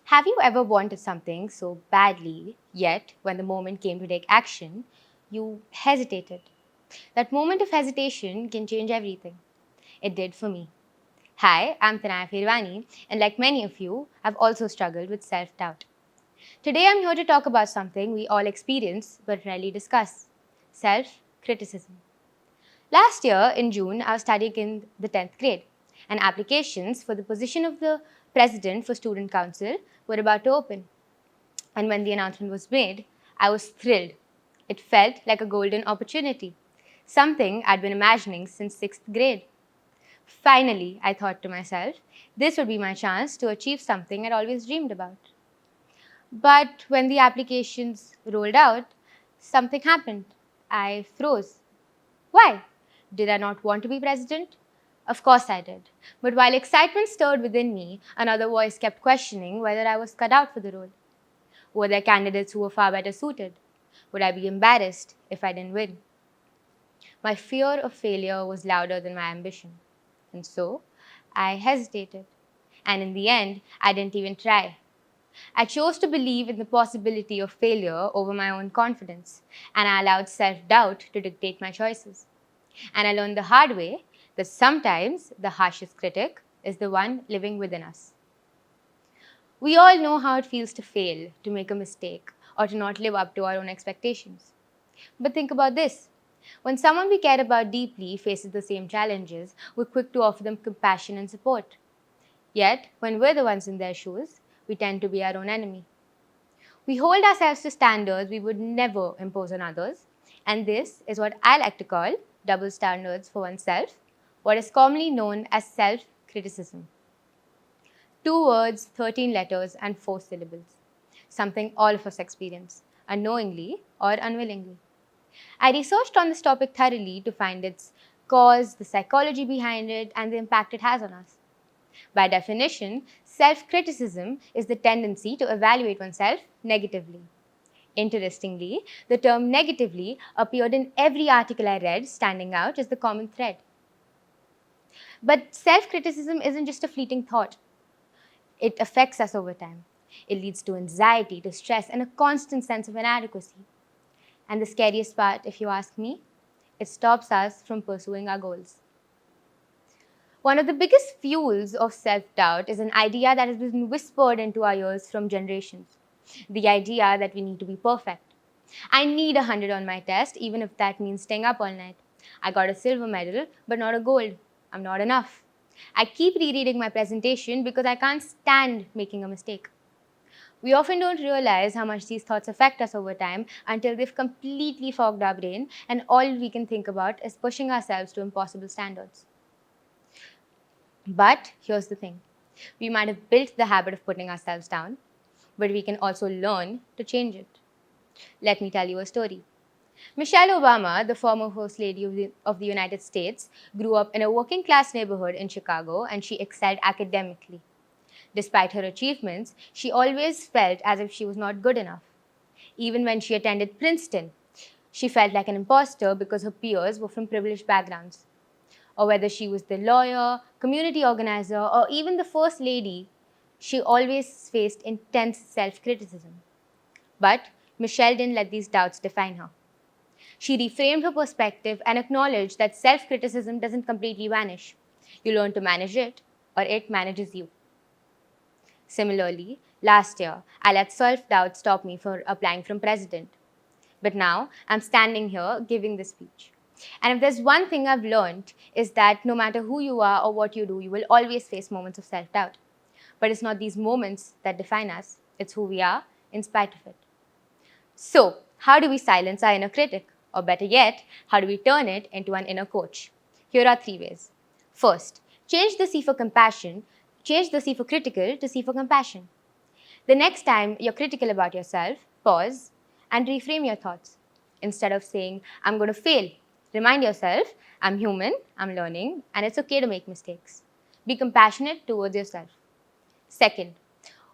Have you ever wanted something so badly, yet when the moment came to take action, you hesitated? That moment of hesitation can change everything. It did for me. Hi, I'm Tanaya Firwani, and like many of you, I've also struggled with self doubt. Today, I'm here to talk about something we all experience but rarely discuss: self criticism. Last year, in June, I was studying in the 10th grade, and applications for the position of the president for Student Council were about to open. And when the announcement was made, I was thrilled. It felt like a golden opportunity, something I'd been imagining since 6th grade. Finally, I thought to myself, this would be my chance to achieve something I'd always dreamed about. But when the applications rolled out, something happened. I froze. Why? Did I not want to be president? Of course I did. But while excitement stirred within me, another voice kept questioning whether I was cut out for the role. Were there candidates who were far better suited? Would I be embarrassed if I didn't win? My fear of failure was louder than my ambition. And so, I hesitated. And in the end, I didn't even try. I chose to believe in the possibility of failure over my own confidence, and I allowed self doubt to dictate my choices. And I learned the hard way that sometimes the harshest critic is the one living within us. We all know how it feels to fail, to make a mistake, or to not live up to our own expectations. But think about this. When someone we care about deeply faces the same challenges, we're quick to offer them compassion and support. Yet, when we're the ones in their shoes, we tend to be our own enemy. We hold ourselves to standards we would never impose on others, and this is what I like to call double standards for oneself, what is commonly known as self criticism. 2 words, 13 letters, and 4 syllables. Something all of us experience, unknowingly or unwillingly. I researched on this topic thoroughly to find its cause, the psychology behind it, and the impact it has on us. By definition, self criticism is the tendency to evaluate oneself negatively. Interestingly, the term negatively appeared in every article I read, standing out as the common thread. But self criticism isn't just a fleeting thought. It affects us over time. It leads to anxiety, to stress, and a constant sense of inadequacy. And the scariest part, if you ask me, it stops us from pursuing our goals. One of the biggest fuels of self doubt is an idea that has been whispered into our ears from generations: the idea that we need to be perfect. I need 100 on my test, even if that means staying up all night. I got a silver medal, but not a gold. I'm not enough. I keep rereading my presentation because I can't stand making a mistake. We often don't realize how much these thoughts affect us over time until they've completely fogged our brain and all we can think about is pushing ourselves to impossible standards. But here's the thing: we might have built the habit of putting ourselves down, but we can also learn to change it. Let me tell you a story. Michelle Obama, the former First Lady of the United States, grew up in a working class neighborhood in Chicago and she excelled academically. Despite her achievements, she always felt as if she was not good enough. Even when she attended Princeton, she felt like an imposter because her peers were from privileged backgrounds. Or whether she was the lawyer, community organizer, or even the first lady, she always faced intense self criticism. But Michelle didn't let these doubts define her. She reframed her perspective and acknowledged that self criticism doesn't completely vanish. You learn to manage it, or it manages you. Similarly, last year, I let self doubt stop me from applying for president. But now, I'm standing here giving this speech. And if there's one thing I've learned, is that no matter who you are or what you do, you will always face moments of self doubt. But it's not these moments that define us, it's who we are in spite of it. So, how do we silence our inner critic? Or better yet, how do we turn it into an inner coach? Here are 3 ways. First, change the C for critical to C for compassion. The next time you're critical about yourself, pause and reframe your thoughts. Instead of saying, I'm going to fail, remind yourself, I'm human, I'm learning, and it's okay to make mistakes. Be compassionate towards yourself. Second,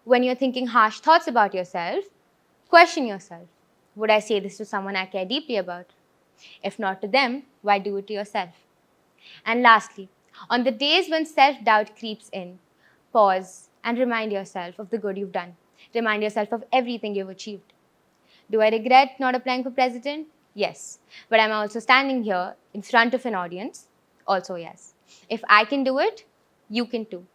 when you're thinking harsh thoughts about yourself, question yourself. Would I say this to someone I care deeply about? If not to them, why do it to yourself? And lastly, on the days when self doubt creeps in, pause and remind yourself of the good you've done. Remind yourself of everything you've achieved. Do I regret not applying for president? Yes. But am I also standing here in front of an audience? Also, yes. If I can do it, you can too.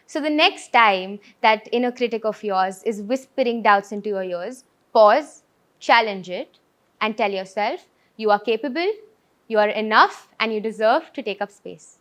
So the next time that inner critic of yours is whispering doubts into your ears, pause, challenge it, and tell yourself you are capable, you are enough, and you deserve to take up space.